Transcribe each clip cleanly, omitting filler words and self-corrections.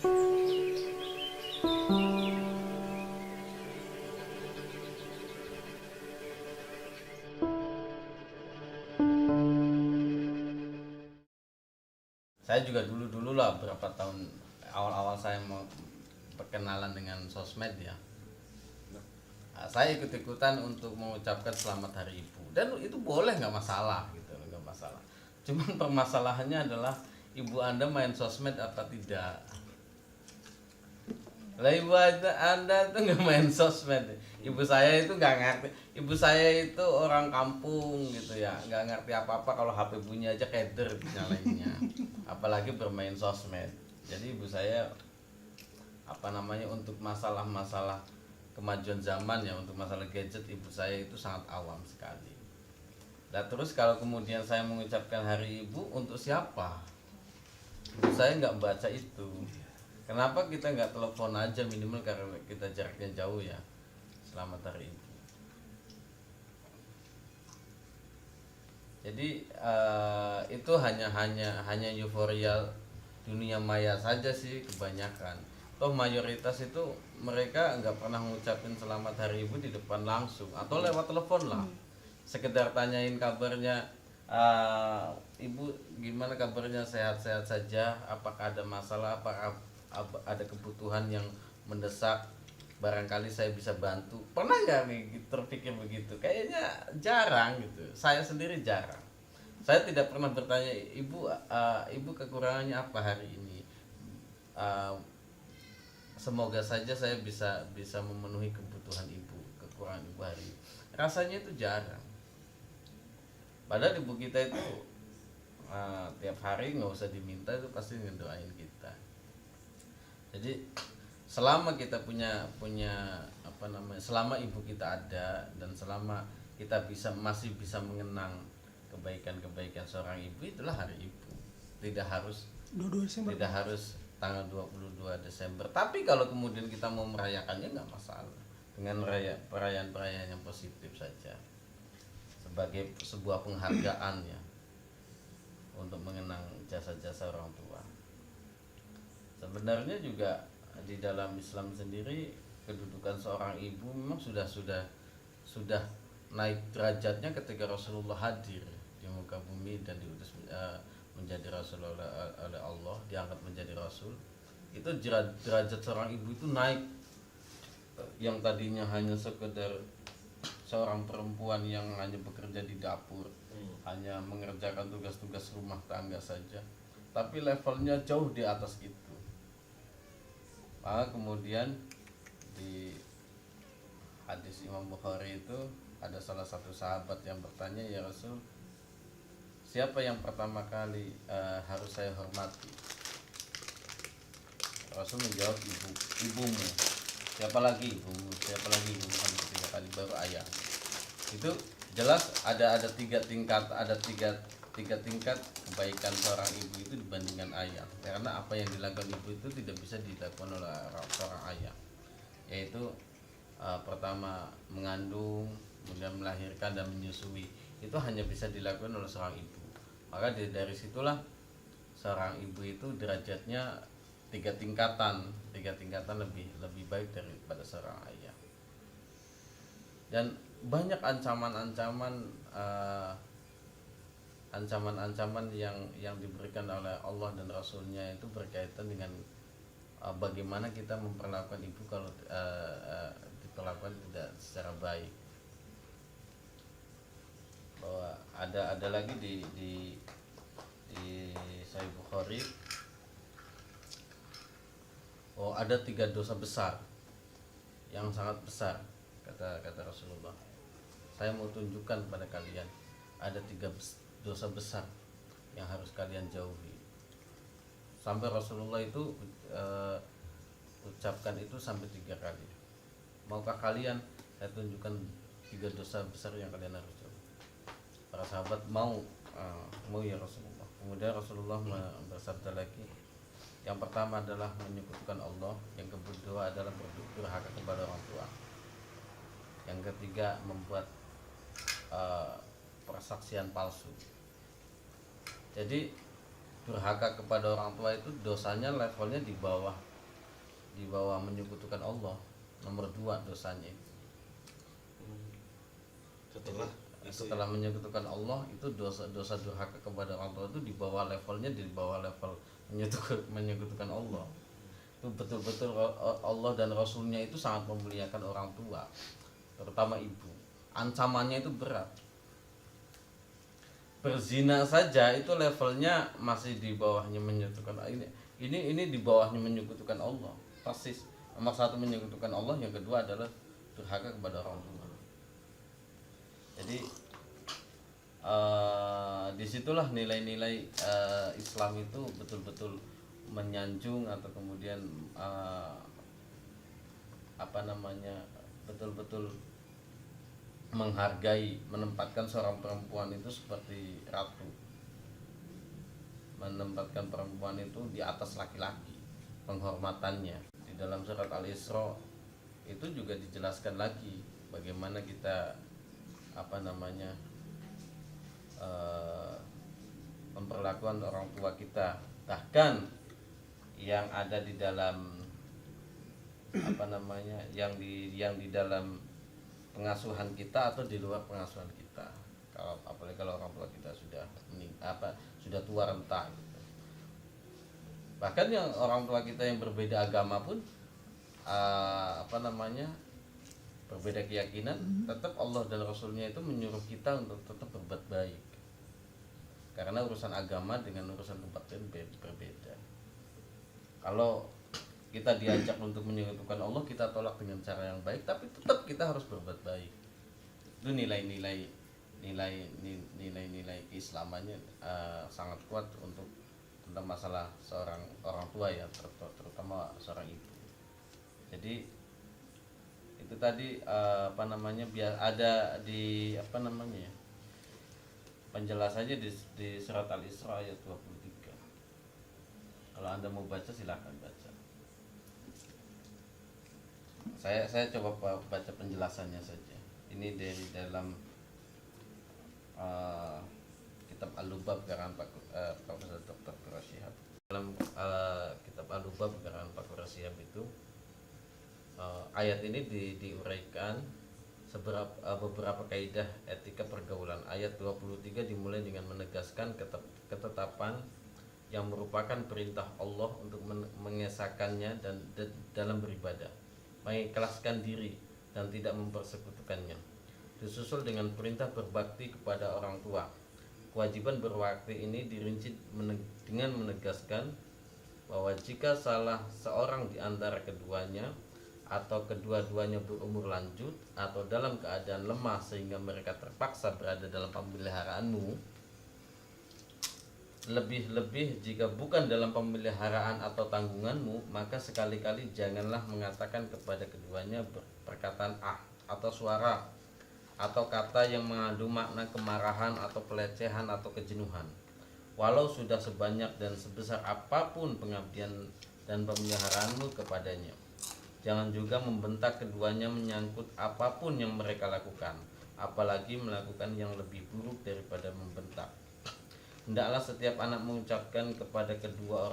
Saya juga dulu lah, berapa tahun awal-awal saya mau perkenalan dengan sosmed ya. Saya ikut-ikutan untuk mengucapkan selamat hari ibu, dan itu boleh, nggak masalah gitu, nggak masalah. Cuman permasalahannya adalah ibu anda main sosmed apa tidak. Lah ibu anda tuh nggak main sosmed. Ibu saya itu nggak ngerti. Ibu saya itu orang kampung gitu ya, nggak ngerti apa-apa. Kalau HP bunyi aja keder nyalainnya, apalagi bermain sosmed. Jadi ibu saya, apa namanya, untuk masalah-masalah kemajuan zaman ya, untuk masalah gadget, ibu saya itu sangat awam sekali. Nah terus kalau kemudian saya mengucapkan hari ibu, untuk siapa? Ibu saya nggak baca itu. Kenapa kita nggak telepon aja minimal, karena kita jaraknya jauh ya, selamat hari ibu. Jadi itu hanya euforia dunia maya saja sih kebanyakan. Toh mayoritas itu mereka nggak pernah ngucapin selamat hari ibu di depan langsung, atau lewat telepon lah, sekedar tanyain kabarnya, ibu gimana kabarnya, sehat-sehat saja, apakah ada masalah, apakah ada kebutuhan yang mendesak, barangkali saya bisa bantu. Pernah nggak nih terpikir begitu? Kayaknya jarang gitu, saya sendiri jarang. Saya tidak pernah bertanya, ibu ibu kekurangannya apa hari ini. Uh, Semoga saja saya bisa memenuhi kebutuhan ibu, kekurangan ibu hari ini. Rasanya itu jarang. Padahal ibu kita itu tiap hari nggak usah diminta itu pasti ngedoain kita. Jadi selama kita punya apa namanya, selama ibu kita ada, dan selama kita masih bisa mengenang kebaikan-kebaikan seorang ibu, itulah hari ibu. Tidak harus 22 Desember. tidak harus tanggal 22 Desember. Tapi kalau kemudian kita mau merayakannya, nggak masalah, dengan perayaan-perayaan yang positif saja, sebagai sebuah penghargaan ya, untuk mengenang jasa-jasa orang tua. Sebenarnya juga di dalam Islam sendiri, kedudukan seorang ibu memang sudah naik derajatnya ketika Rasulullah hadir di muka bumi dan diutus menjadi rasul oleh Allah, diangkat menjadi rasul. Itu derajat seorang ibu itu naik. Yang tadinya hanya sekedar seorang perempuan yang hanya bekerja di dapur, hanya mengerjakan tugas-tugas rumah tangga saja, tapi levelnya jauh di atas itu. Maka kemudian di hadis Imam Bukhari itu ada salah satu sahabat yang bertanya, ya Rasul, siapa yang pertama kali harus saya hormati? Rasul menjawab, ibumu. Siapa lagi ibumu? Siapa lagi ibumu? Sampai ketiga kali baru ayah. Itu jelas ada tiga tingkat kebaikan seorang ibu itu dibandingkan ayah. Karena apa yang dilakukan ibu itu tidak bisa dilakukan oleh seorang ayah, yaitu pertama mengandung, kemudian melahirkan dan menyusui. Itu hanya bisa dilakukan oleh seorang ibu. Maka dari situlah seorang ibu itu derajatnya tiga tingkatan lebih baik daripada seorang ayah. Dan banyak ancaman yang diberikan oleh Allah dan Rasulnya itu berkaitan dengan bagaimana kita memperlakukan ibu kalau diperlakukan tidak secara baik. Bahwa ada lagi di Sahih Bukhari, ada 3 dosa besar yang sangat besar, kata Rasulullah. Saya mau tunjukkan pada kalian, ada 3 dosa besar yang harus kalian jauhi. Sampai Rasulullah itu ucapkan itu sampai 3 kali. Maukah kalian saya tunjukkan 3 dosa besar yang kalian harus jauhi? Para sahabat mau ya Rasulullah. Kemudian Rasulullah bersabda lagi, yang pertama adalah menyekutukan Allah, yang kedua adalah durhaka kepada orang tua, yang ketiga membuat persaksian palsu. Jadi durhaka kepada orang tua itu dosanya levelnya di bawah di bawah menyekutukan Allah, nomor 2 dosanya. Setelah Setelah menyekutukan Allah itu dosa durhaka kepada orang tua itu di bawah levelnya, di bawah level menyekutukan Allah. Itu betul-betul Allah dan Rasulnya itu sangat memuliakan orang tua, terutama ibu. Ancamannya itu berat. Berzina saja itu levelnya masih di bawahnya menyekutukan ini di bawahnya menyekutukan Allah. Persis. Nomor 1 menyekutukan Allah, yang kedua adalah durhaka kepada orang tua. Jadi disitulah nilai-nilai Islam itu betul-betul menyanjung atau kemudian betul-betul menghargai, menempatkan seorang perempuan itu seperti ratu, menempatkan perempuan itu di atas laki-laki, penghormatannya. Di dalam surat Al-Isra itu juga dijelaskan lagi bagaimana kita memperlakukan orang tua kita, bahkan yang ada di dalam yang di dalam pengasuhan kita atau di luar pengasuhan kita. Apalagi kalau orang tua kita sudah tua renta gitu. Bahkan yang orang tua kita yang berbeda agama pun berbeda keyakinan, tetap Allah dan Rasulnya itu menyuruh kita untuk tetap berbuat baik, karena urusan agama dengan urusan kebaktian berbeda. Kalau kita diajak untuk menyekutukan Allah, kita tolak dengan cara yang baik, tapi tetap kita harus berbuat baik. Itu nilai-nilai keislamannya sangat kuat untuk tentang masalah seorang orang tua ya, terutama seorang ibu. Jadi itu tadi biar ada di penjelasannya di surat Al-Isra ayat 23. Kalau Anda mau baca silahkan baca. Saya coba baca penjelasannya saja. Ini dari dalam kitab Al-Lubab karangan Profesor Dr. Qurra Shihab. Dalam kitab Al-Lubab karangan Pak Qurra Shihab itu ayat ini diuraikan beberapa kaidah etika pergaulan. Ayat 23 dimulai dengan menegaskan ketetapan yang merupakan perintah Allah untuk mengesahkannya dan dalam beribadah, mengikhlaskan diri dan tidak mempersekutukannya. Disusul dengan perintah berbakti kepada orang tua. Kewajiban berbakti ini dirinci dengan menegaskan bahwa jika salah seorang di antara keduanya atau kedua-duanya berumur lanjut atau dalam keadaan lemah sehingga mereka terpaksa berada dalam pemeliharaanmu, lebih-lebih jika bukan dalam pemeliharaan atau tanggunganmu, maka sekali-kali janganlah mengatakan kepada keduanya perkataan atau suara atau kata yang mengandung makna kemarahan atau pelecehan atau kejenuhan, walau sudah sebanyak dan sebesar apapun pengabdian dan pemeliharaanmu kepadanya. Jangan juga membentak keduanya menyangkut apapun yang mereka lakukan, apalagi melakukan yang lebih buruk daripada membentak. Hendaklah setiap anak mengucapkan kepada kedua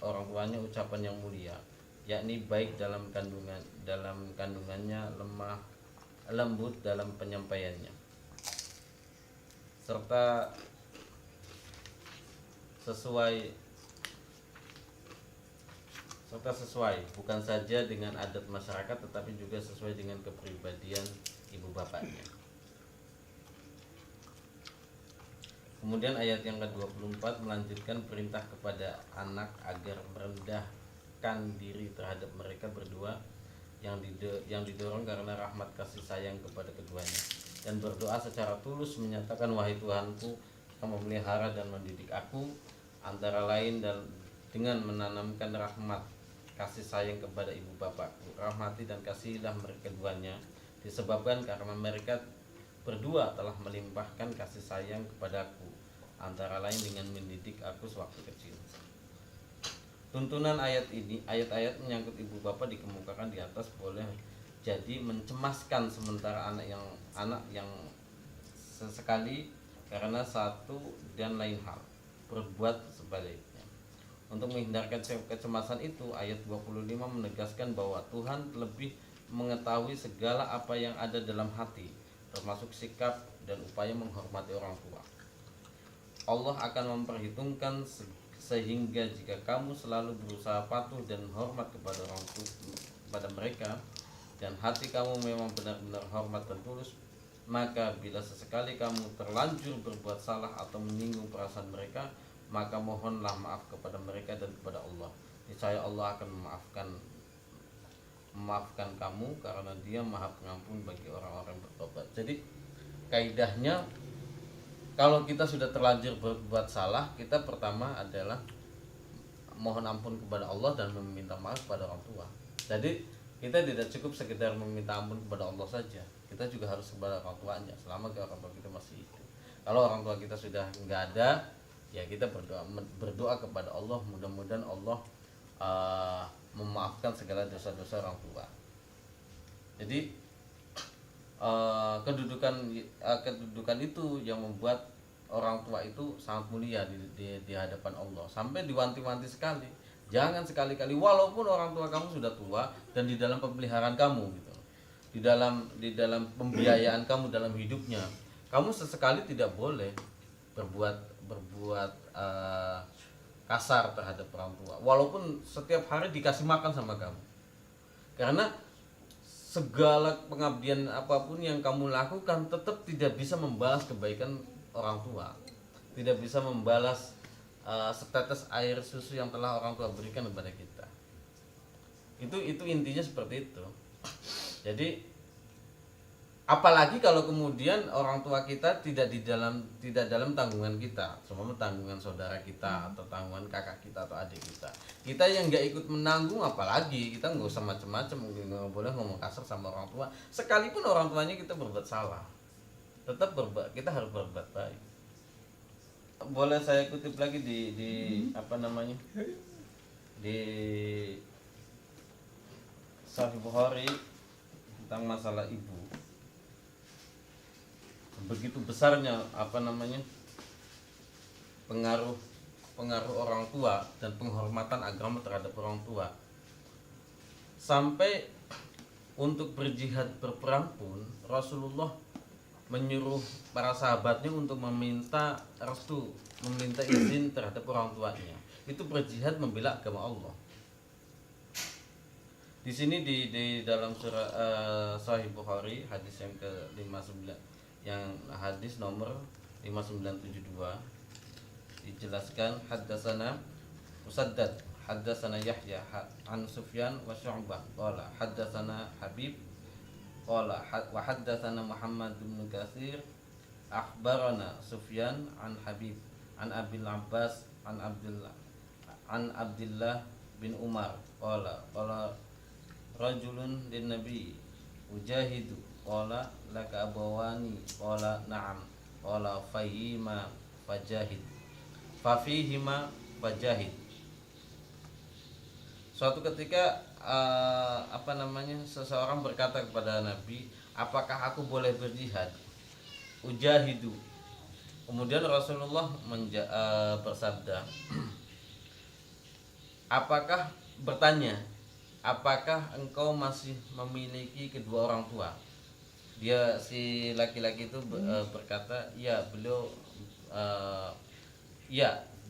orang tuanya ucapan yang mulia, yakni baik dalam kandungannya, lembut dalam penyampaiannya, serta sesuai bukan saja dengan adat masyarakat tetapi juga sesuai dengan kepribadian ibu bapaknya. Kemudian ayat yang ke-24 melanjutkan perintah kepada anak agar merendahkan diri terhadap mereka berdua yang didorong karena rahmat kasih sayang kepada keduanya, dan berdoa secara tulus menyatakan, wahai Tuhanku, Engkau memelihara dan mendidik aku antara lain dengan menanamkan rahmat kasih sayang kepada ibu bapakku. Rahmati dan kasihilah mereka keduanya, disebabkan karena mereka berdua telah melimpahkan kasih sayang kepadaku, antara lain dengan mendidik aku sewaktu kecil. Tuntunan ayat-ayat menyangkut ibu bapa dikemukakan di atas boleh jadi mencemaskan, sementara anak yang sesekali karena satu dan lain hal berbuat sebaliknya. Untuk menghindarkan kecemasan itu, ayat 25 menegaskan bahwa Tuhan lebih mengetahui segala apa yang ada dalam hati, termasuk sikap dan upaya menghormati orang tua. Allah akan memperhitungkan sehingga jika kamu selalu berusaha patuh dan hormat kepada orang tua, kepada mereka, dan hati kamu memang benar-benar hormat dan tulus, maka bila sesekali kamu terlanjur berbuat salah atau menyinggung perasaan mereka, maka mohonlah maaf kepada mereka dan kepada Allah. Niscaya Allah akan memaafkan kamu karena Dia Maha Pengampun bagi orang-orang yang bertobat. Jadi kaidahnya, kalau kita sudah terlanjur berbuat salah, kita pertama adalah mohon ampun kepada Allah dan meminta maaf kepada orang tua. Jadi kita tidak cukup sekedar meminta ampun kepada Allah saja, kita juga harus kepada orang tuanya selama orang tua kita masih hidup. Kalau orang tua kita sudah nggak ada, ya kita berdoa kepada Allah, mudah-mudahan Allah memaafkan segala dosa-dosa orang tua. Jadi kedudukan itu yang membuat orang tua itu sangat mulia di hadapan Allah, sampai diwanti-wanti sekali, jangan sekali-kali walaupun orang tua kamu sudah tua dan di dalam pemeliharaan kamu gitu, di dalam pembiayaan kamu dalam hidupnya, kamu sesekali tidak boleh berbuat kasar terhadap orang tua, walaupun setiap hari dikasih makan sama kamu. Karena segala pengabdian apapun yang kamu lakukan tetap tidak bisa membalas kebaikan orang tua, tidak bisa membalas setetes air susu yang telah orang tua berikan kepada kita. Itu intinya seperti itu. Jadi apalagi kalau kemudian orang tua kita tidak dalam tanggungan kita, semua tanggungan saudara kita atau tanggungan kakak kita atau adik kita yang nggak ikut menanggung, apalagi kita nggak usah macam-macam, nggak boleh ngomong kasar sama orang tua, sekalipun orang tuanya kita berbuat salah, tetap kita harus berbuat baik. Boleh saya kutip lagi di di Sahih Bukhari tentang masalah ibu. Begitu besarnya pengaruh orang tua dan penghormatan agama terhadap orang tua, sampai untuk berjihad berperang pun Rasulullah menyuruh para sahabatnya untuk meminta restu, meminta izin terhadap orang tuanya. Itu berjihad membela agama Allah. Di sini di dalam surah Sahih Bukhari hadis yang ke-59, yang hadis nomor 5972, dijelaskan haddatsana Musaddad haddatsana Yahya an Sufyan wa Syu'bah qala haddatsana Habib qala wa haddatsana Muhammad bin Katsir akhbarana Sufyan an Habib an Abil Abbas an Abdullah bin Umar qala rajulun lin nabi ujahidu qala laka abawani qala na'am qala fahima fajahid fajahid. Suatu ketika seseorang berkata kepada Nabi, apakah aku boleh berjihad? Ujahidu. Kemudian Rasulullah bersabda, apakah engkau masih memiliki kedua orang tua? Dia, si laki-laki itu berkata, ya beliau.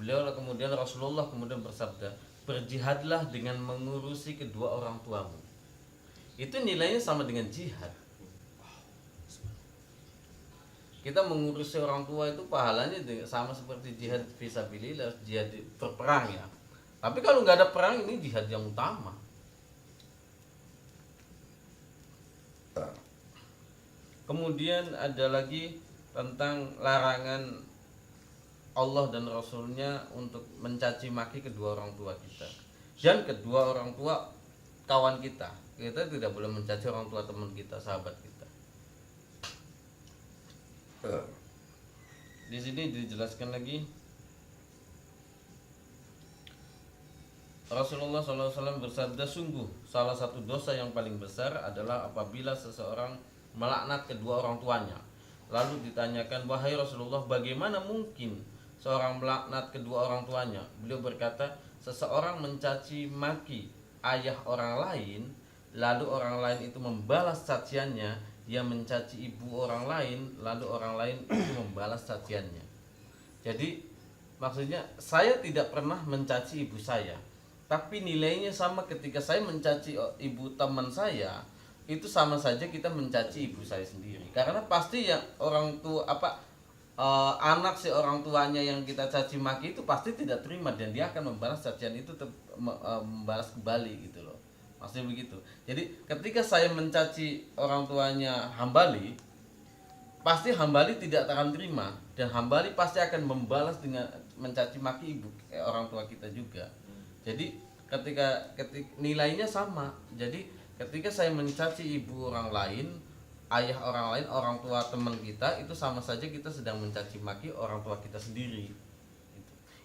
Kemudian Rasulullah kemudian bersabda, berjihadlah dengan mengurusi kedua orang tuamu. Itu nilainya sama dengan jihad. Kita mengurusi orang tua itu pahalanya sama seperti jihad fisabilillah, jihad berperang ya. Tapi kalau nggak ada perang, ini jihad yang utama. Kemudian ada lagi tentang larangan Allah dan Rasulnya untuk mencaci maki kedua orang tua kita dan kedua orang tua kawan kita. Kita tidak boleh mencaci orang tua teman kita, sahabat kita. Di sini dijelaskan lagi, Rasulullah SAW bersabda, sungguh salah satu dosa yang paling besar adalah apabila seseorang melaknat kedua orang tuanya. Lalu ditanyakan, wahai Rasulullah, bagaimana mungkin seorang melaknat kedua orang tuanya? Beliau berkata, seseorang mencaci maki ayah orang lain, lalu orang lain itu membalas caciannya, dia mencaci ibu orang lain, lalu orang lain itu membalas caciannya. Jadi maksudnya saya tidak pernah mencaci ibu saya, tapi nilainya sama ketika saya mencaci ibu teman saya, itu sama saja kita mencaci ibu saya sendiri. Karena pasti ya orang tua anak si orang tuanya yang kita caci maki itu pasti tidak terima dan dia akan membalas cacian itu membalas kembali gitu loh. Maksudnya begitu. Jadi ketika saya mencaci orang tuanya Hambali, pasti Hambali tidak akan terima dan Hambali pasti akan membalas dengan mencaci maki orang tua kita juga. Jadi ketika nilainya sama. Jadi ketika saya mencaci ibu orang lain, ayah orang lain, orang tua teman kita, itu sama saja kita sedang mencaci maki orang tua kita sendiri.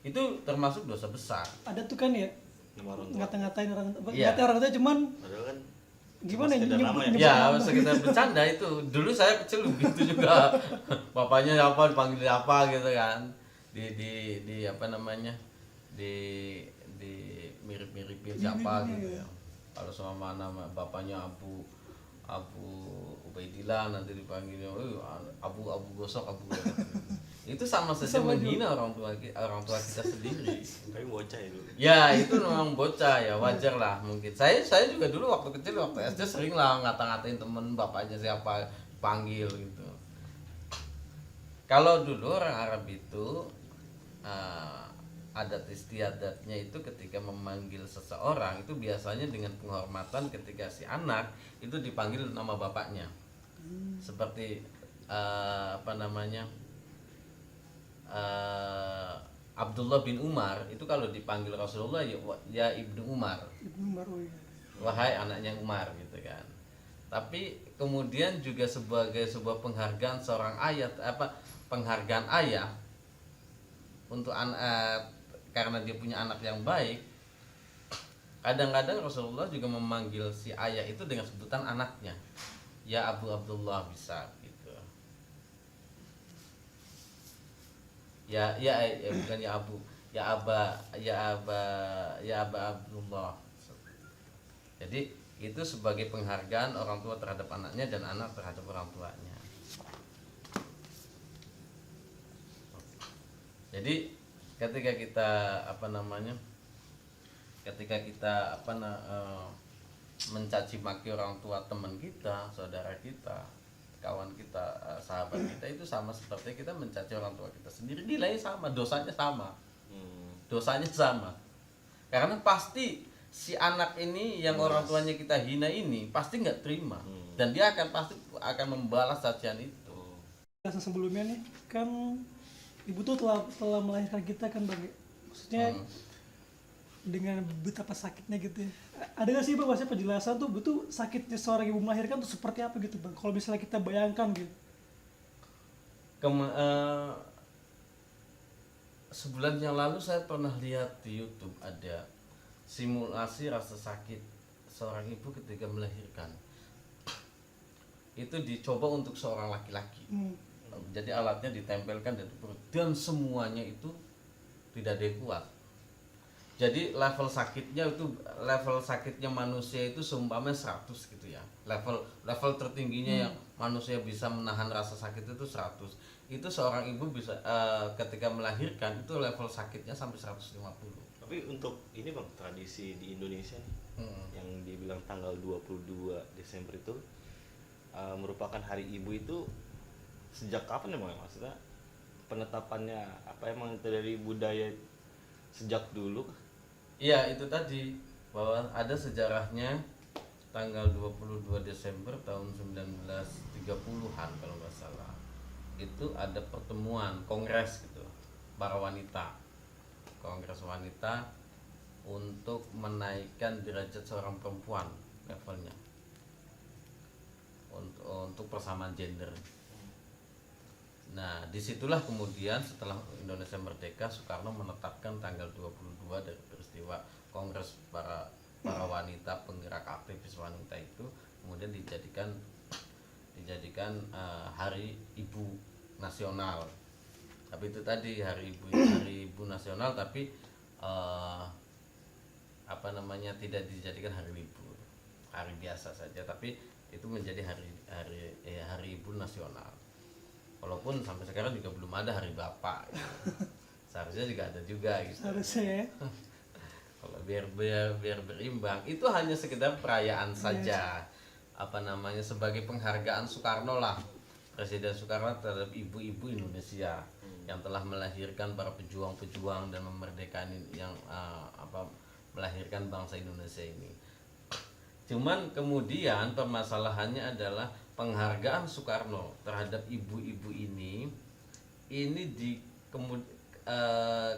Itu termasuk dosa besar. Ada tuh kan ya ngata-ngatain orang Iya. orang tua cuman Padahal kan gimana ya sekedar nama ya. Ya sekedar bercanda itu. Dulu saya kecil begitu juga. Bapaknya apa dipanggil apa gitu kan. Di apa namanya? Di mirip-miripin siapa gitu ya. Kalau sama nama bapaknya Abu Ubaidillah, nanti dipanggilnya Abu Gosok. Itu sama saja menghina orang tua kita sendiri. Tapi bocah itu. Ya itu memang bocah ya, wajar lah mungkin. Saya juga dulu waktu kecil waktu SD sering lah ngata-ngatain temen bapaknya siapa panggil gitu. Kalau dulu orang Arab itu adat istiadatnya itu ketika memanggil seseorang itu biasanya dengan penghormatan ketika si anak itu dipanggil nama bapaknya. Seperti apa namanya? Abdullah bin Umar itu kalau dipanggil Rasulullah ya Ibnu Umar. Wahai anaknya Umar gitu kan. Tapi kemudian juga sebagai sebuah penghargaan seorang penghargaan ayah untuk anak karena dia punya anak yang baik. Kadang-kadang Rasulullah juga memanggil si ayah itu dengan sebutan anaknya. Ya Abu Abdullah bisa gitu. Ya bukan ya Abu, ya Aba Abdullah. Jadi itu sebagai penghargaan orang tua terhadap anaknya dan anak terhadap orang tuanya. Jadi ketika kita mencaci maki orang tua teman kita, saudara kita, kawan kita, sahabat kita, itu sama seperti kita mencaci orang tua kita sendiri. Nilainya sama, dosanya sama. Dosanya sama. Karena pasti si anak ini yang orang tuanya kita hina ini pasti nggak terima dan dia pasti akan membalas cacian itu. Sebelumnya nih kan ibu tuh telah melahirkan kita kan maksudnya dengan betapa sakitnya gitu ya. Ada nggak sih bang maksudnya penjelasan tuh betul sakitnya seorang ibu melahirkan tuh seperti apa gitu bang? Kalau misalnya kita bayangkan gitu. Sebulan yang lalu saya pernah lihat di YouTube ada simulasi rasa sakit seorang ibu ketika melahirkan. Itu dicoba untuk seorang laki-laki. Jadi alatnya ditempelkan di perut dan semuanya itu tidak ada yang kuat. Jadi level sakitnya manusia itu seumpamanya 100 gitu ya. Level tertingginya yang manusia bisa menahan rasa sakit itu 100. Itu seorang ibu bisa ketika melahirkan itu level sakitnya sampai 150. Tapi untuk ini bang, tradisi di Indonesia nih, yang dibilang tanggal 22 Desember itu merupakan hari ibu itu sejak kapan ya bang? Maksudnya penetapannya apa emang itu dari budaya sejak dulu? Iya itu tadi bahwa ada sejarahnya tanggal 22 Desember tahun 1930-an kalau nggak salah. Itu ada pertemuan kongres gitu para wanita. Kongres wanita untuk menaikkan derajat seorang perempuan levelnya untuk persamaan gender. Nah disitulah kemudian setelah Indonesia merdeka Soekarno menetapkan tanggal 22 dari peristiwa kongres para wanita penggerak aktivis wanita itu kemudian dijadikan hari ibu nasional. Tapi itu tadi hari ibu nasional tapi tidak dijadikan hari libur, hari biasa saja, tapi itu menjadi hari ibu nasional. Walaupun sampai sekarang juga belum ada hari bapak gitu. Seharusnya juga ada juga gitu. Seharusnya ya. Kalau biar berimbang, itu hanya sekedar perayaan saja. Sebagai penghargaan Soekarno lah, Presiden Soekarno terhadap ibu-ibu Indonesia yang telah melahirkan para pejuang-pejuang dan melahirkan bangsa Indonesia ini. Cuman kemudian permasalahannya adalah penghargaan Soekarno terhadap ibu-ibu ini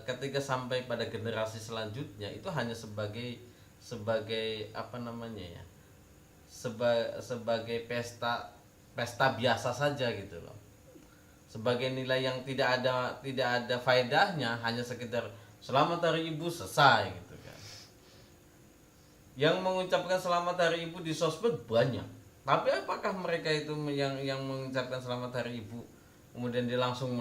ketika sampai pada generasi selanjutnya itu hanya sebagai sebagai pesta biasa saja gitu loh, sebagai nilai yang tidak ada faedahnya, hanya sekedar selamat hari ibu selesai gitu kan. Yang mengucapkan selamat hari ibu di sosmed banyak, tapi apakah mereka itu yang mengucapkan selamat hari ibu kemudian dia langsung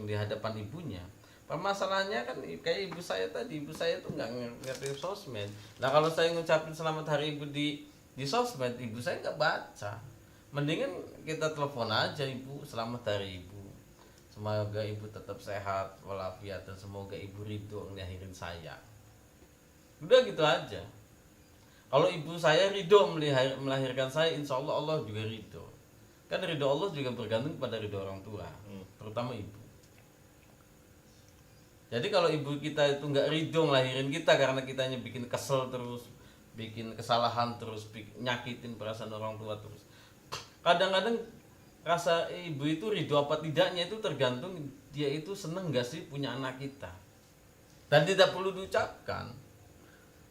di hadapan ibunya? Permasalahannya kan kayak ibu saya itu nggak ngerti sosmed. Nah kalau saya ngucapin selamat hari ibu di sosmed, ibu saya nggak baca. Mendingan kita telepon aja, ibu selamat hari ibu, semoga ibu tetap sehat walafiat dan semoga ibu ridho ngelahirin saya. Udah gitu aja. Kalau ibu saya ridho melahirkan saya, insya Allah Allah juga ridho. Kan ridho Allah juga bergantung pada ridho orang tua, terutama ibu. Jadi kalau ibu kita itu nggak ridho ngelahirin kita karena kitanya bikin kesel terus, bikin kesalahan terus, nyakitin perasaan orang tua terus. Kadang-kadang rasa ibu itu ridho apa tidaknya itu tergantung dia itu seneng nggak sih punya anak kita. Dan tidak perlu diucapkan.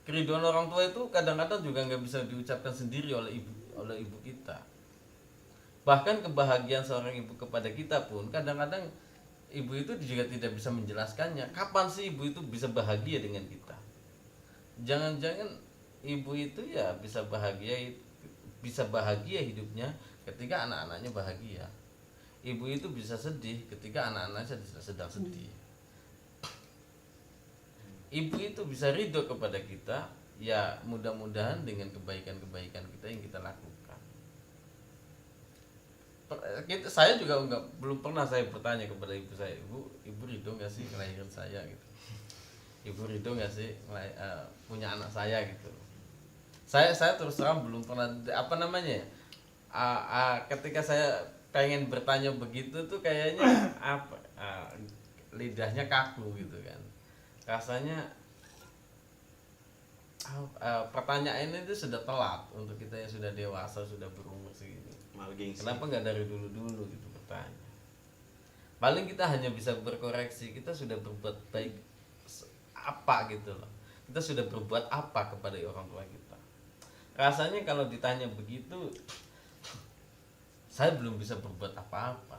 Keriduan orang tua itu kadang-kadang juga nggak bisa diucapkan sendiri oleh ibu kita. Bahkan kebahagiaan seorang ibu kepada kita pun kadang-kadang ibu itu juga tidak bisa menjelaskannya. Kapan sih ibu itu bisa bahagia dengan kita? Jangan-jangan ibu itu ya bisa bahagia hidupnya ketika anak-anaknya bahagia. Ibu itu bisa sedih ketika anak-anaknya sedang sedih. Ibu itu bisa ridho kepada kita, ya mudah-mudahan dengan kebaikan-kebaikan kita yang kita lakukan. Saya juga belum pernah saya bertanya kepada ibu saya, ibu ridho nggak sih kelahiran saya gitu, ibu ridho nggak sih punya anak saya gitu. Saya terus terang belum pernah ketika saya pengen bertanya begitu tuh kayaknya lidahnya kaku gitu kan, rasanya pertanyaan ini tuh sudah telat untuk kita yang sudah dewasa, sudah berumur segini. Kenapa nggak dari dulu gitu bertanya? Paling kita hanya bisa berkoreksi, kita sudah berbuat baik apa gitu loh, kita sudah berbuat apa kepada orang tua kita. Rasanya kalau ditanya begitu, saya belum bisa berbuat apa-apa.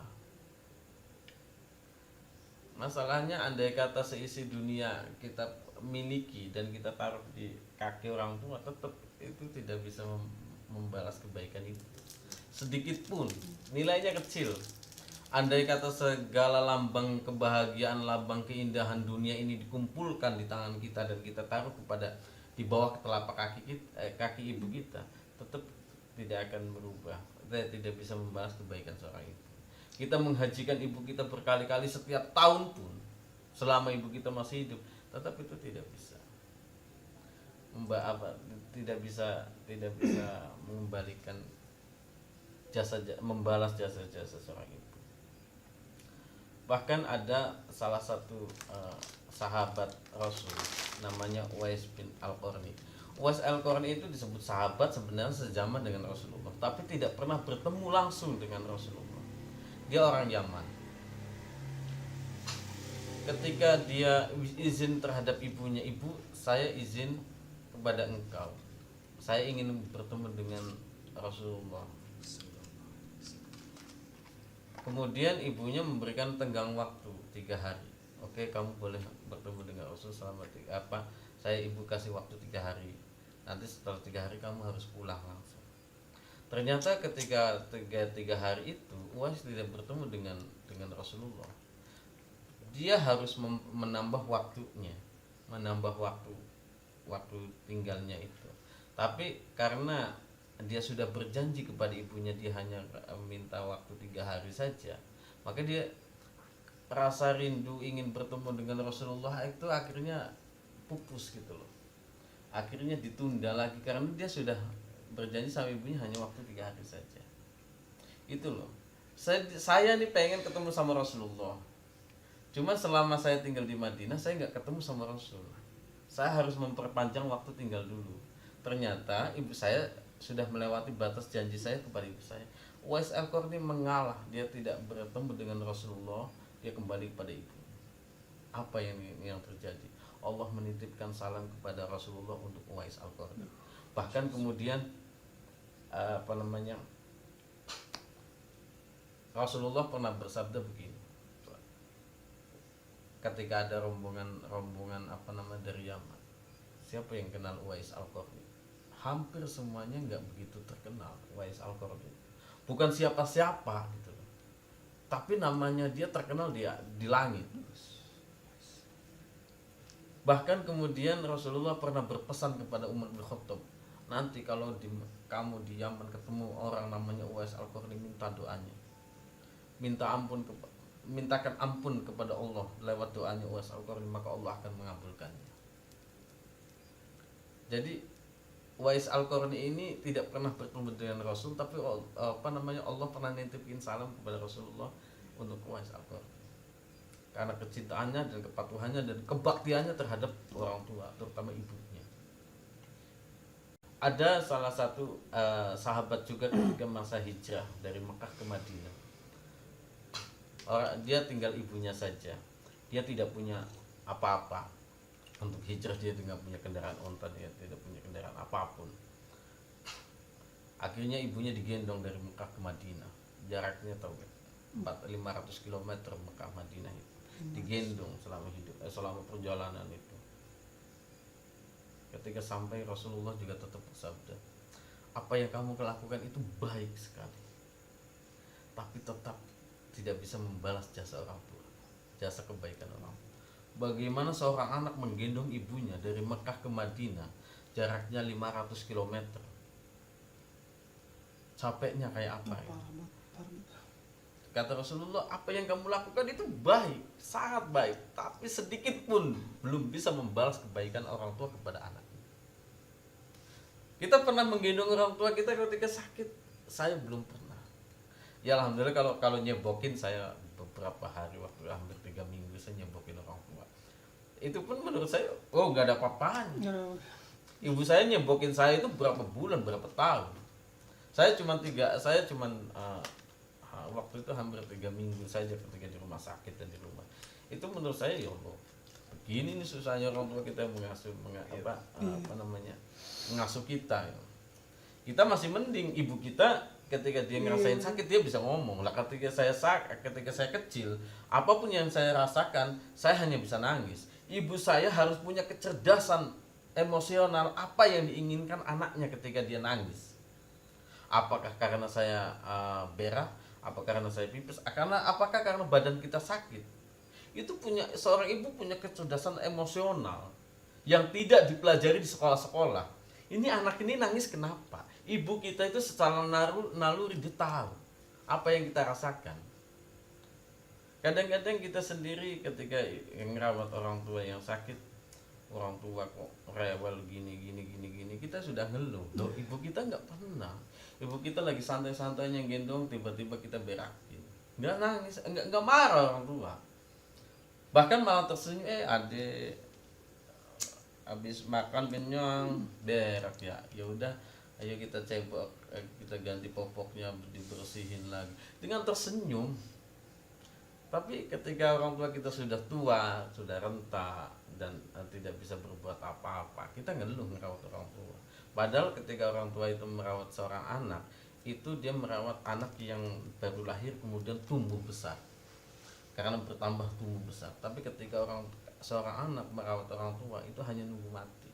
Masalahnya andai kata seisi dunia kita miliki dan kita taruh di kaki orang tua, tetap itu tidak bisa membalas kebaikan itu sedikit pun, nilainya kecil. Andai kata segala lambang kebahagiaan, lambang keindahan dunia ini dikumpulkan di tangan kita dan kita taruh di bawah telapak kaki ibu kita, tetap tidak akan berubah, tidak bisa membalas kebaikan seorang ibu. Kita menghajikan ibu kita berkali-kali setiap tahun pun, selama ibu kita masih hidup, tetap itu tidak bisa mengembalikan membalas jasa-jasa seorang ibu. Bahkan ada salah satu sahabat Rasul namanya Uwais bin Al-Qarni. Uwais Al-Qarni itu disebut sahabat sebenarnya sezaman dengan Rasulullah, tapi tidak pernah bertemu langsung dengan Rasulullah. Dia orang Yaman. Ketika dia izin terhadap ibunya, ibu saya izin kepada engkau, saya ingin bertemu dengan Rasulullah. Kemudian ibunya memberikan tenggang waktu 3 hari. Oke, kamu boleh bertemu dengan Rasul selama saya ibu kasih waktu 3 hari. Nanti setelah 3 hari kamu harus pulang langsung. Ternyata ketika 3 hari itu Uwais tidak bertemu dengan Rasulullah. Dia harus menambah waktunya, menambah waktu waktu tinggalnya itu. Tapi karena dia sudah berjanji kepada ibunya dia hanya minta waktu 3 hari saja, maka dia rasa rindu ingin bertemu dengan Rasulullah itu akhirnya pupus gitu loh, akhirnya ditunda lagi karena dia sudah berjanji sama ibunya hanya waktu 3 hari saja. Itu loh, saya nih pengen ketemu sama Rasulullah, cuma selama saya tinggal di Madinah saya nggak ketemu sama Rasul, saya harus memperpanjang waktu tinggal dulu. Ternyata ibu saya sudah melewati batas janji saya kepada ibu saya. Uwais Al-Qarni mengalah, dia tidak bertemu dengan Rasulullah, dia kembali kepada ibu. Apa yang terjadi? Allah menitipkan salam kepada Rasulullah untuk Uwais Al-Qarni. Bahkan kemudian Rasulullah pernah bersabda begini. Ketika ada rombongan dari Yaman, siapa yang kenal Uwais Al-Qarni? Hampir semuanya nggak begitu terkenal Uwais Al-Qarni. Bukan siapa-siapa gitu loh. Tapi namanya dia terkenal di langit. Bahkan kemudian Rasulullah pernah berpesan kepada Umar bin Khattab, nanti kalau kamu di Yaman ketemu orang namanya Uwais Al-Qarni, minta doanya. Mintakan ampun kepada Allah lewat doanya Uwais Al-Qarni, maka Allah akan mengabulkannya. Jadi Uwais Al-Qarni ini tidak pernah bertemu dengan Rasul, tapi Allah pernah nitipin salam kepada Rasulullah untuk Uwais Al-Qarni karena kecintaannya dan kepatuhannya dan kebaktiannya terhadap orang tua, terutama ibunya. Ada salah satu sahabat juga ketika masa hijrah dari Mekah ke Madinah, dia tinggal ibunya saja, dia tidak punya apa-apa. Untuk hijrah dia tidak punya kendaraan onta, dia tidak punya kendaraan apapun. Akhirnya ibunya digendong dari Mekah ke Madinah, jaraknya tahu gak? 500 km Mekah Madinah itu. Digendong selama perjalanan itu. Ketika sampai Rasulullah juga tetap bersabda, apa yang kamu lakukan itu baik sekali, tapi tetap tidak bisa membalas jasa orang tua, jasa kebaikan orang tua. Bagaimana seorang anak menggendong ibunya dari Mekah ke Madinah, jaraknya 500 km. Capeknya kayak apa ya? Kata Rasulullah, apa yang kamu lakukan itu baik, sangat baik, tapi sedikit pun belum bisa membalas kebaikan orang tua kepada anak. Kita pernah menggendong orang tua kita ketika sakit? Saya belum pernah. Ya alhamdulillah kalau nyebokin saya beberapa hari, waktu hampir 3 minggu saya nyebokin orang tua. Itu pun menurut saya nggak ada apa-apanya. Ibu saya nyebokin saya itu berapa bulan, berapa tahun. Saya cuma waktu itu hampir 3 minggu saja ketika di rumah sakit dan di rumah. Itu menurut saya ya Allah, begini nih susahnya orang tua kita mengasuh kita. Kita masih mending ibu kita ketika dia ngerasain sakit dia bisa ngomong lah. Ketika saya kecil, apapun yang saya rasakan, saya hanya bisa nangis. Ibu saya harus punya kecerdasan emosional apa yang diinginkan anaknya ketika dia nangis. Apakah karena saya berak, apakah karena saya pipis, apakah karena badan kita sakit. Itu seorang ibu punya kecerdasan emosional yang tidak dipelajari di sekolah-sekolah. Ini anak ini nangis kenapa? Ibu kita itu secara naluri dia tahu apa yang kita rasakan. Kadang-kadang kita sendiri ketika ngerawat orang tua yang sakit, orang tua kok rewel gini, kita sudah ngeluh. Loh, ibu kita nggak pernah. Ibu kita lagi santai-santainya gendong, tiba-tiba kita berakin. Nggak nangis, nggak marah orang tua. Bahkan malah tersenyum, adek habis makan kenyang, berak ya udah, ayo kita cebok, kita ganti popoknya, dibersihin lagi dengan tersenyum. Tapi ketika orang tua kita sudah tua, sudah renta dan tidak bisa berbuat apa-apa, kita ngeluh merawat orang tua. Padahal ketika orang tua itu merawat seorang anak, itu dia merawat anak yang baru lahir kemudian tumbuh besar, karena bertambah tumbuh besar. Tapi ketika seorang anak merawat orang tua, itu hanya nunggu mati.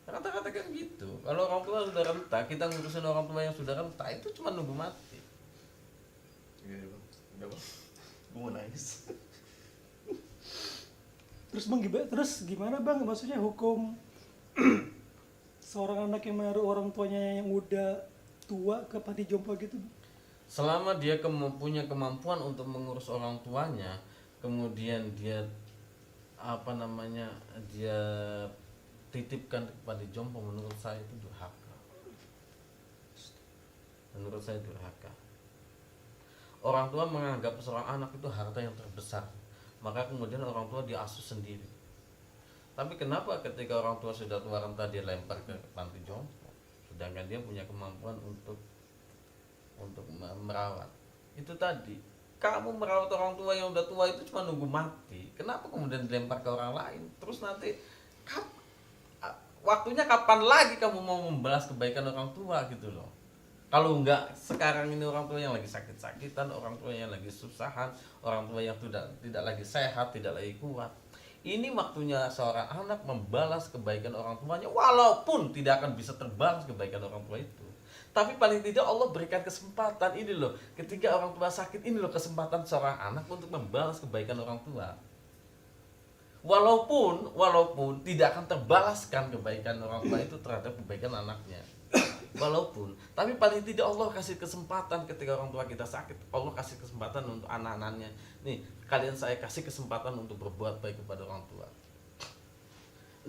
Kata-kata kan gitu. Kalau orang tua sudah renta, kita ngurusin orang tua yang sudah renta, itu cuma nunggu mati. Iya bang, udah bang, gue mau nangis. Terus bang, terus gimana bang? Maksudnya hukum seorang anak yang menaruh orang tuanya yang udah tua ke panti jompo gitu? Selama dia punya kemampuan untuk mengurus orang tuanya, kemudian dia apa namanya, dia titipkan kepada jompo, menurut saya itu durhaka. Menurut saya durhaka. Orang tua menganggap seorang anak itu harta yang terbesar, maka kemudian orang tua diasuh sendiri. Tapi kenapa ketika orang tua sudah tua renta dia lempar ke panti jompo, sedangkan dia punya kemampuan untuk merawat? Itu tadi, kamu merawat orang tua yang udah tua itu cuma nunggu mati. Kenapa kemudian dilempar ke orang lain? Terus nanti waktunya kapan lagi kamu mau membalas kebaikan orang tua gitu loh? Kalau enggak sekarang ini orang tua yang lagi sakit-sakitan, orang tua yang lagi susahan, orang tua yang tidak lagi sehat, tidak lagi kuat. Ini waktunya seorang anak membalas kebaikan orang tuanya, walaupun tidak akan bisa terbalas kebaikan orang tua itu. Tapi paling tidak Allah berikan kesempatan ini loh. Ketika orang tua sakit, ini loh kesempatan seorang anak untuk membalas kebaikan orang tua. Walaupun tidak akan terbalaskan kebaikan orang tua itu terhadap kebaikan anaknya. Walaupun, tapi paling tidak Allah kasih kesempatan ketika orang tua kita sakit. Allah kasih kesempatan untuk anak-anaknya. Nih, kalian saya kasih kesempatan untuk berbuat baik kepada orang tua.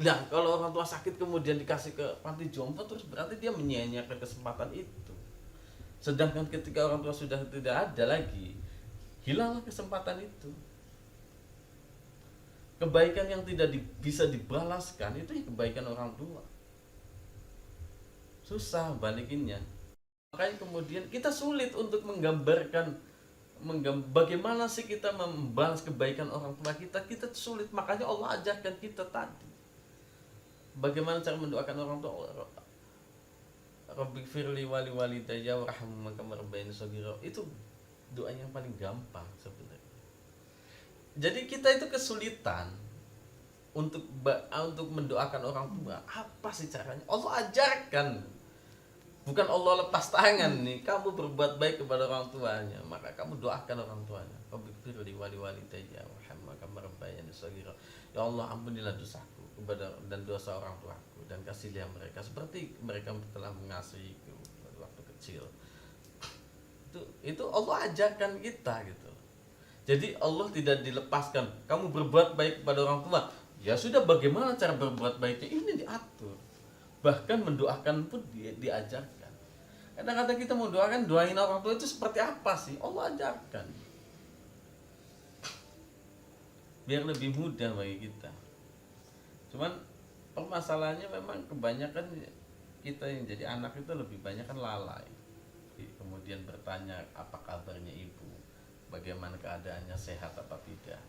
Nah, kalau orang tua sakit kemudian dikasih ke panti jompo, terus berarti dia menyia-nyiakan kesempatan itu. Sedangkan ketika orang tua sudah tidak ada lagi, hilanglah kesempatan itu. Kebaikan yang tidak bisa dibalaskan itu ya kebaikan orang tua. Susah balikinnya. Makanya kemudian kita sulit untuk menggambarkan bagaimana sih kita membalas kebaikan orang tua kita. Kita sulit, makanya Allah ajarkan kita tadi bagaimana cara mendoakan orang tua. Rabbighfirli wali walidayya warhamhuma kama rabbayani shaghira. Itu doa yang paling gampang sebenarnya. Jadi kita itu kesulitan untuk mendoakan orang tua. Apa sih caranya? Allah ajarkan. Bukan Allah lepas tangan nih, kamu berbuat baik kepada orang tuanya, maka kamu doakan orang tuanya. Rabbighfirli wali walidayya warhamhuma kama rabbayani shaghira. Ya Allah, ampunilah dosaku dan dosa orang tuaku, dan kasihlah mereka seperti mereka telah mengasihiku pada waktu kecil. Itu Allah ajarkan kita gitu. Jadi Allah tidak dilepaskan. Kamu berbuat baik kepada orang tua, ya sudah, bagaimana cara berbuat baiknya ini diatur. Bahkan mendoakan pun diajarkan. Kadang-kadang kita mau doain orang tua itu seperti apa sih? Allah ajarkan. Biar lebih mudah bagi kita. Cuman permasalahannya memang kebanyakan kita yang jadi anak itu lebih banyak kan lalai. Kemudian bertanya apa kabarnya ibu, bagaimana keadaannya, sehat apa tidak.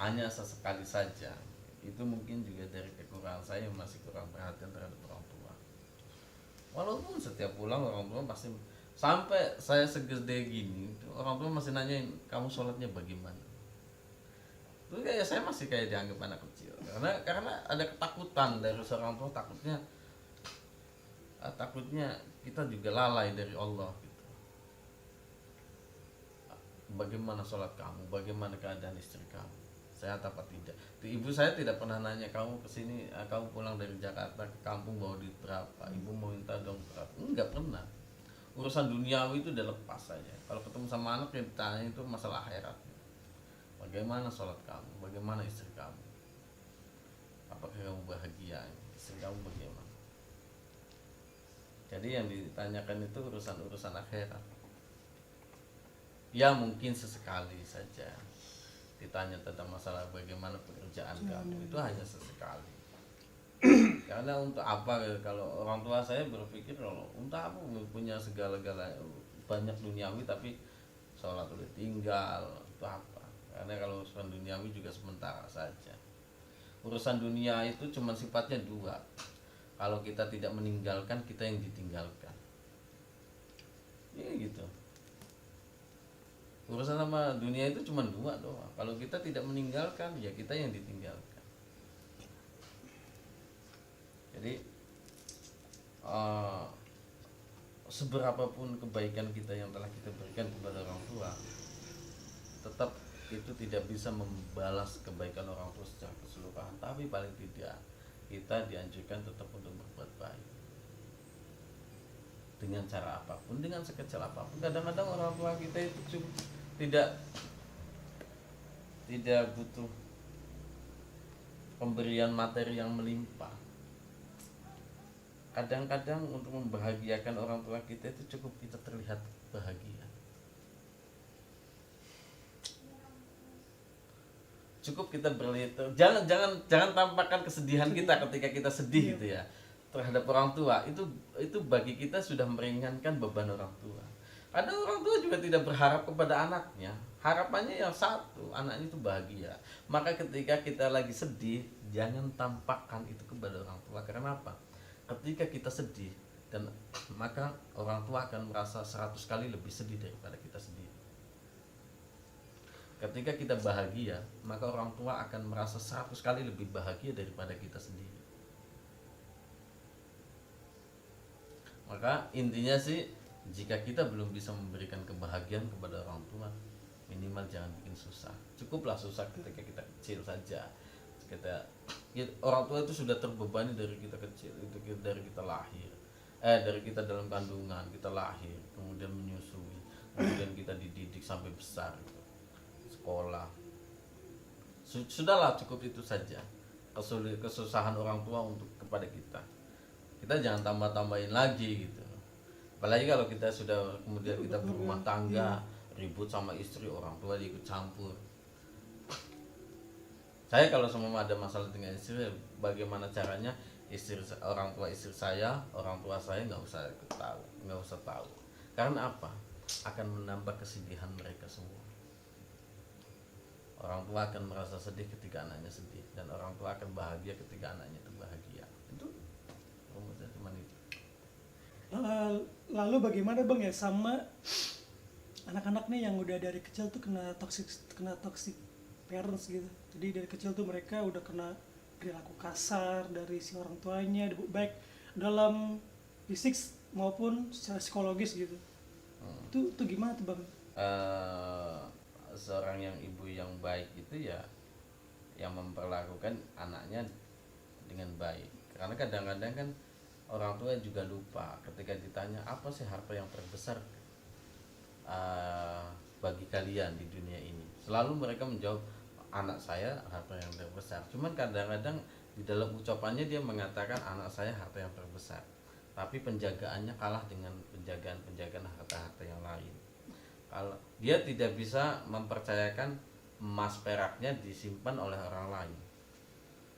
Hanya sesekali saja. Itu mungkin juga dari kekurangan saya yang masih kurang perhatian terhadap orang tua. Walaupun setiap pulang orang tua pasti, sampai saya segede gini orang tua masih nanyain kamu sholatnya bagaimana. Itu kayak saya masih kayak dianggap anak kecil, karena ada ketakutan dari seorang tua, takutnya kita juga lalai dari Allah gitu. Bagaimana sholat kamu, bagaimana keadaan istri kamu, sehat apa tidak. Ibu saya tidak pernah nanya kamu kesini, kamu pulang dari Jakarta ke kampung bawa duit berapa, ibu mau minta dong berapa. Enggak pernah. Urusan duniawi itu udah lepas saja. Kalau ketemu sama anak yang ditanya itu masalah akhirat. Bagaimana sholat kamu, bagaimana istri kamu, apakah kamu bahagia, istri kamu bagaimana. Jadi yang ditanyakan itu urusan akhirat. Ya mungkin sesekali saja ditanya tentang masalah bagaimana pekerjaan kamu, itu hanya sesekali. Karena untuk apa, kalau orang tua saya berpikir kalau untuk apa punya segala-galanya banyak duniawi tapi sholat udah tinggal, itu apa. Karena kalau urusan duniawi juga sementara saja. Urusan dunia itu cuma sifatnya dua. Kalau kita tidak meninggalkan, kita yang ditinggalkan. Ya gitu. Urusan sama dunia itu cuma dua doang. Kalau kita tidak meninggalkan, ya kita yang ditinggalkan. Jadi seberapapun kebaikan kita yang telah kita berikan kepada orang tua, tetap itu tidak bisa membalas kebaikan orang tua secara keseluruhan. Tapi paling tidak kita dianjurkan tetap untuk berbuat baik dengan cara apapun, dengan sekecil apapun. Kadang-kadang orang tua kita itu cukup tidak butuh pemberian materi yang melimpah. Kadang-kadang untuk membahagiakan orang tua kita itu cukup kita terlihat bahagia. Cukup kita berlihat, jangan tampakkan kesedihan kita ketika kita sedih gitu ya terhadap orang tua. Itu bagi kita sudah meringankan beban orang tua. Ada orang tua juga tidak berharap kepada anaknya, harapannya yang satu, anaknya itu bahagia. Maka ketika kita lagi sedih, jangan tampakkan itu kepada orang tua. Karena apa? Ketika kita sedih, dan maka orang tua akan merasa 100 kali lebih sedih daripada kita sendiri. Ketika kita bahagia, maka orang tua akan merasa 100 kali lebih bahagia daripada kita sendiri. Maka intinya sih, jika kita belum bisa memberikan kebahagiaan kepada orang tua, minimal jangan bikin susah. Cukuplah susah ketika kita kecil saja. Orang tua itu sudah terbebani dari kita kecil, dari kita lahir, dari kita dalam kandungan, kita lahir, kemudian menyusui, kemudian kita dididik sampai besar, gitu. Sekolah. Sudahlah, cukup itu saja kesusahan orang tua untuk kepada kita. Kita jangan tambah-tambahin lagi gitu. Apalagi kalau kita sudah kemudian kita berumah tangga, ribut sama istri, orang tua ikut campur. Saya kalau semua ada masalah dengan istri, bagaimana caranya orang tua istri saya, orang tua saya nggak usah tahu. Karena apa? Akan menambah kesedihan mereka semua. Orang tua akan merasa sedih ketika anaknya sedih, dan orang tua akan bahagia ketika anaknya itu bahagia. Itu rumusnya cuma itu. Lalu bagaimana bang ya sama anak-anak nih yang udah dari kecil tuh kena toxic parents gitu. Jadi dari kecil tuh mereka udah kena perilaku kasar dari si orang tuanya, baik dalam fisik maupun secara psikologis gitu. Itu gimana tuh bang? Seorang yang ibu yang baik itu ya yang memperlakukan anaknya dengan baik. Karena kadang-kadang kan orang tua juga lupa ketika ditanya apa sih harta yang terbesar bagi kalian di dunia ini. Selalu mereka menjawab, anak saya harta yang terbesar. Cuman kadang-kadang di dalam ucapannya dia mengatakan anak saya harta yang terbesar, tapi penjagaannya kalah dengan penjagaan harta-harta yang lain. Kalau dia tidak bisa mempercayakan emas peraknya disimpan oleh orang lain,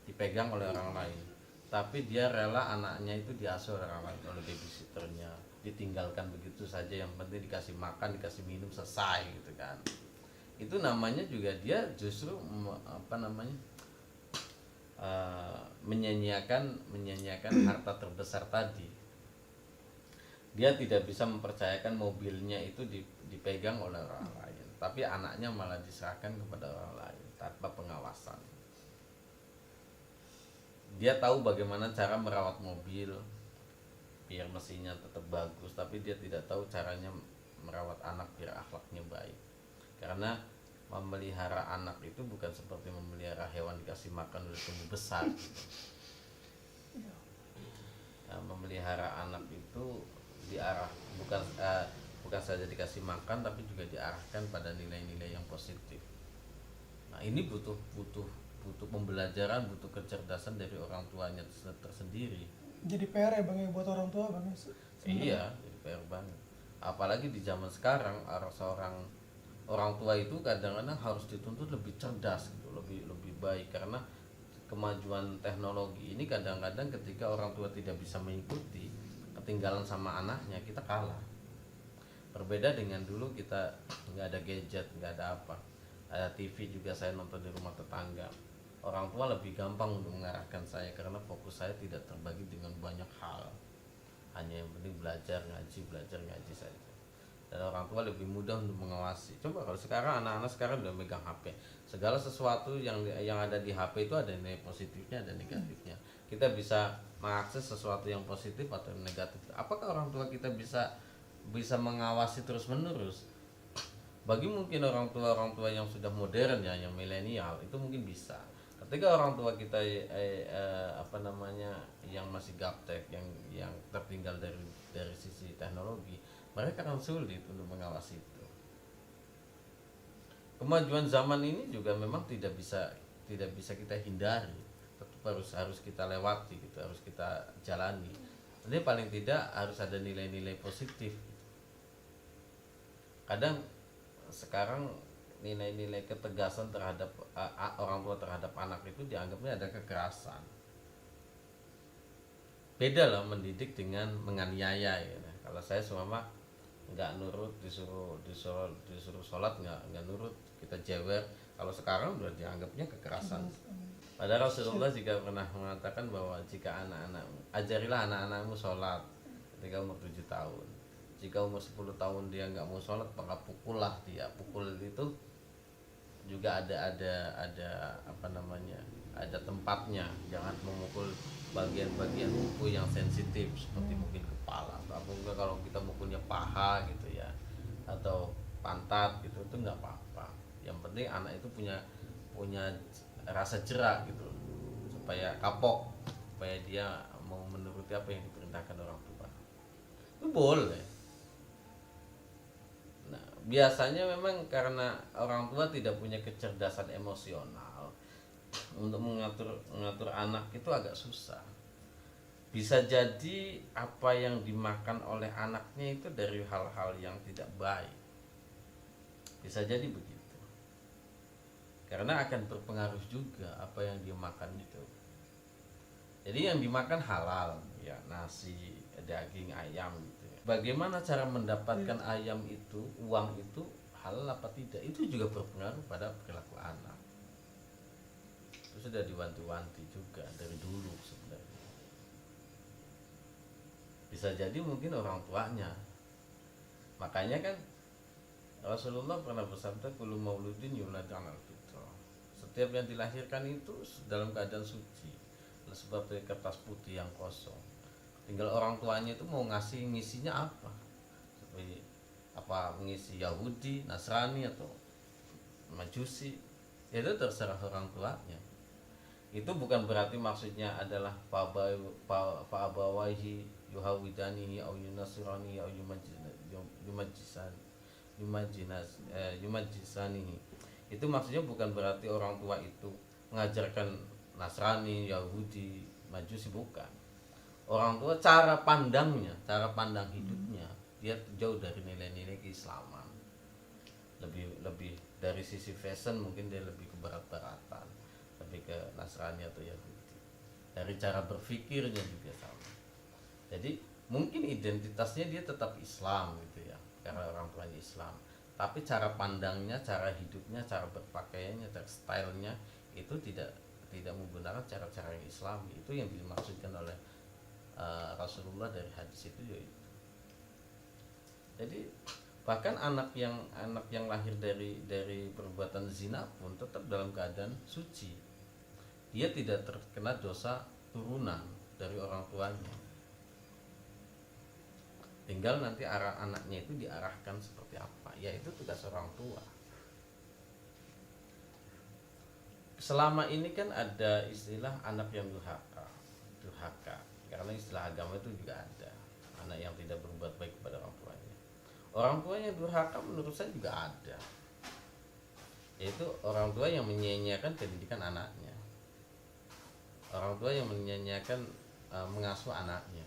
dipegang oleh orang lain, tapi dia rela anaknya itu diasuh oleh orang lain, oleh babysitternya, ditinggalkan begitu saja, yang penting dikasih makan, dikasih minum, selesai gitu kan. Itu namanya juga dia justru menyanyiakan harta terbesar tadi. Dia tidak bisa mempercayakan mobilnya itu dipegang oleh orang lain, tapi anaknya malah diserahkan kepada orang lain tanpa pengawasan. Dia tahu bagaimana cara merawat mobil biar mesinnya tetap bagus, tapi dia tidak tahu caranya merawat anak biar akhlaknya baik. Karena memelihara anak itu bukan seperti memelihara hewan dikasih makan udah tumbuh besar gitu. Memelihara anak itu bukan saja dikasih makan, tapi juga diarahkan pada nilai-nilai yang positif. Nah, ini butuh pembelajaran, butuh kecerdasan dari orang tuanya tersendiri. Jadi PR ya bang ya buat orang tua bang. Iya, jadi PR banget. Apalagi di zaman sekarang, seorang orang tua itu kadang-kadang harus dituntut lebih cerdas gitu, lebih baik, karena kemajuan teknologi ini kadang-kadang ketika orang tua tidak bisa mengikuti, ketinggalan sama anaknya, kita kalah. Berbeda dengan dulu kita nggak ada gadget, nggak ada apa, ada TV juga saya nonton di rumah tetangga. Orang tua lebih gampang untuk mengarahkan saya karena fokus saya tidak terbagi dengan banyak hal, hanya yang penting belajar ngaji saja. Dan orang tua lebih mudah untuk mengawasi. Coba kalau sekarang anak-anak sekarang udah megang HP, segala sesuatu yang ada di HP itu ada nilai positifnya, ada negatifnya. Kita bisa mengakses sesuatu yang positif atau yang negatif. Apakah orang tua kita bisa mengawasi terus menerus? Bagi mungkin orang tua yang sudah modern ya, yang milenial itu mungkin bisa. Ketika orang tua kita apa namanya yang masih gaptek, yang tertinggal dari sisi teknologi, mereka akan sulit untuk mengawasi itu. Kemajuan zaman ini juga memang tidak bisa kita hindari, tetap harus kita lewati gitu, harus kita jalani. Jadi paling tidak harus ada nilai-nilai positif. Kadang sekarang nilai-nilai ketegasan terhadap orang tua terhadap anak itu dianggapnya ada kekerasan. Beda lah mendidik dengan menganiaya ya. Kalau saya semua nggak nurut, disuruh sholat nggak nurut, kita jewer. Kalau sekarang udah dianggapnya kekerasan. Padahal Rasulullah juga pernah mengatakan bahwa jika ajarilah anak-anakmu sholat ketika umur 7 tahun. Jika umur 10 tahun dia nggak mau sholat, maka pukullah dia. Pukul itu juga ada apa namanya, ada tempatnya. Jangan memukul bagian-bagian tubuh yang sensitif seperti mungkin kepala, atau kalau kita mukulnya paha gitu ya, atau pantat gitu, itu nggak apa-apa. Yang penting anak itu punya rasa jerak gitu, supaya kapok, supaya dia mau menuruti apa yang diperintahkan orang tua. Itu boleh. Nah, biasanya memang karena orang tua tidak punya kecerdasan emosional untuk mengatur anak itu agak susah. Bisa jadi apa yang dimakan oleh anaknya itu dari hal-hal yang tidak baik. Bisa jadi begitu. Karena akan berpengaruh juga apa yang dia makan itu. Jadi yang dimakan halal, ya nasi, daging, ayam gitu. Bagaimana cara mendapatkan ayam itu, uang itu halal apa tidak, itu juga berpengaruh pada perilaku anak. Itu sudah diwanti-wanti juga dari dulu sebenarnya. Bisa jadi mungkin orang tuanya. Makanya kan Rasulullah pernah bersabda, kullu mauludin yulad 'alal fitrah. Setiap yang dilahirkan itu dalam keadaan suci, sebab dari kertas putih yang kosong. Tinggal orang tuanya itu mau ngisinya apa, seperti apa, mengisi Yahudi, Nasrani atau Majusi, itu terserah orang tuanya. Itu bukan berarti maksudnya adalah fa'abawaihi yuhawidanihi au yunasirani au yumajisanihi. Itu maksudnya bukan berarti orang tua itu mengajarkan Nasrani, Yahudi, Majusi, bukan. Orang tua cara pandang hidupnya, dia jauh dari nilai-nilai keislaman. Lebih dari sisi fashion mungkin dia lebih ke barat-baratan, lebih ke Nasrani atau Yahudi. Dari cara berpikirnya juga sama. Jadi mungkin identitasnya dia tetap Islam gitu ya, karena orang tuanya Islam. Tapi cara pandangnya, cara hidupnya, cara berpakaiannya, cara stylenya itu tidak menggunakan cara-cara yang Islami. Itu yang dimaksudkan oleh Rasulullah dari hadis itu yaitu. Jadi bahkan anak yang lahir dari perbuatan zina pun tetap dalam keadaan suci. Dia tidak terkena dosa turunan dari orang tuanya. Tinggal nanti arah anaknya itu diarahkan seperti apa, yaitu tugas orang tua. Selama ini kan ada istilah anak yang durhaka. Karena istilah agama itu juga ada anak yang tidak berbuat baik kepada orang tuanya. Orang tua yang durhaka menurut saya juga ada, yaitu orang tua yang menyia-nyiakan pendidikan anaknya, orang tua yang menyia-nyiakan mengasuh anaknya.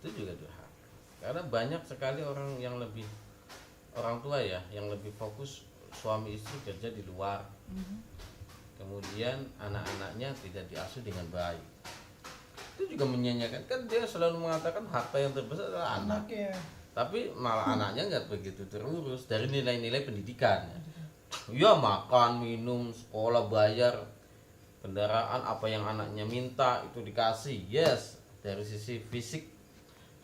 Itu juga durhaka. Karena banyak sekali orang tua ya yang lebih fokus suami istri kerja di luar, kemudian anak-anaknya tidak diasuh dengan baik. Itu juga menyanyikan, kan dia selalu mengatakan harta yang terbesar adalah anak ya. Tapi malah anaknya nggak begitu terurus dari nilai-nilai pendidikan ya, makan, minum, sekolah, bayar, kendaraan, apa yang anaknya minta itu dikasih. Yes, dari sisi fisik,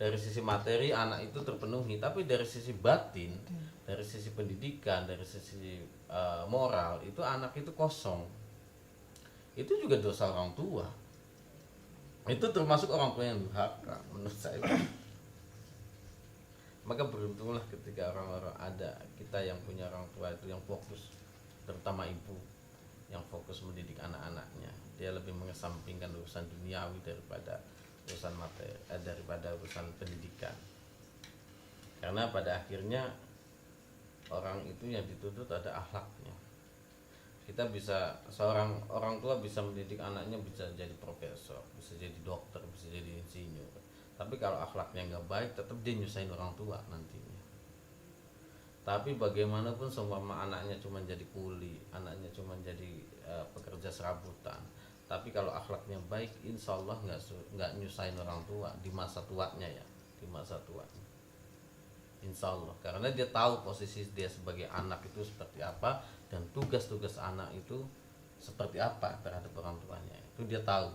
dari sisi materi anak itu terpenuhi, tapi dari sisi batin, dari sisi pendidikan, dari sisi moral itu anak itu kosong. Itu juga dosa orang tua. Itu termasuk orang tua yang durhaka menurut saya. Maka beruntunglah ketika orang-orang ada kita yang punya orang tua itu yang fokus, terutama ibu yang fokus mendidik anak-anaknya. Dia lebih mengesampingkan urusan duniawi daripada urusan materi, daripada urusan pendidikan. Karena pada akhirnya orang itu yang dituntut ada akhlaknya. Kita bisa, seorang orang tua bisa mendidik anaknya bisa jadi profesor, bisa jadi dokter, bisa jadi insinyur. Tapi kalau akhlaknya nggak baik, tetap dia nyusahin orang tua nantinya. Tapi bagaimanapun seumpama anaknya cuma jadi kuli, anaknya cuma jadi pekerja serabutan, tapi kalau akhlaknya baik, insya Allah nggak nyusahin orang tua di masa tuanya ya, di masa tuanya. Insya Allah, karena dia tahu posisi dia sebagai anak itu seperti apa dan tugas-tugas anak itu seperti apa terhadap orang tuanya. Itu dia tahu.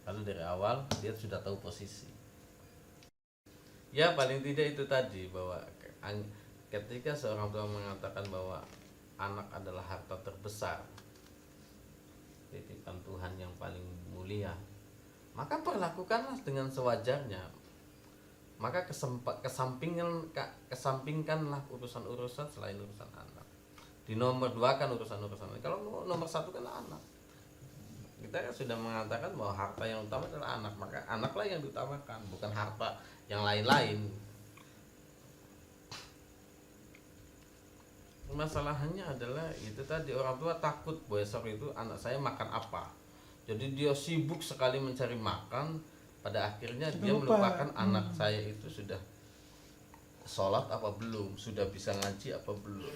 Karena dari awal dia sudah tahu posisi. Ya paling tidak itu tadi, bahwa ketika seorang tua mengatakan bahwa anak adalah harta terbesar, titipan Tuhan yang paling mulia, maka perlakukanlah dengan sewajarnya. Maka kesampingkanlah urusan-urusan selain urusan anak. Dinomor dua kan urusan-urusan anak. Kalau nomor satu kan anak. Kita kan sudah mengatakan bahwa harta yang utama adalah anak, maka anaklah yang diutamakan, bukan harta yang lain-lain. Masalahnya adalah itu tadi, orang tua takut besok itu anak saya makan apa. Jadi dia sibuk sekali mencari makan, pada akhirnya dia melupakan anak saya itu sudah sholat apa belum, sudah bisa ngaji apa belum.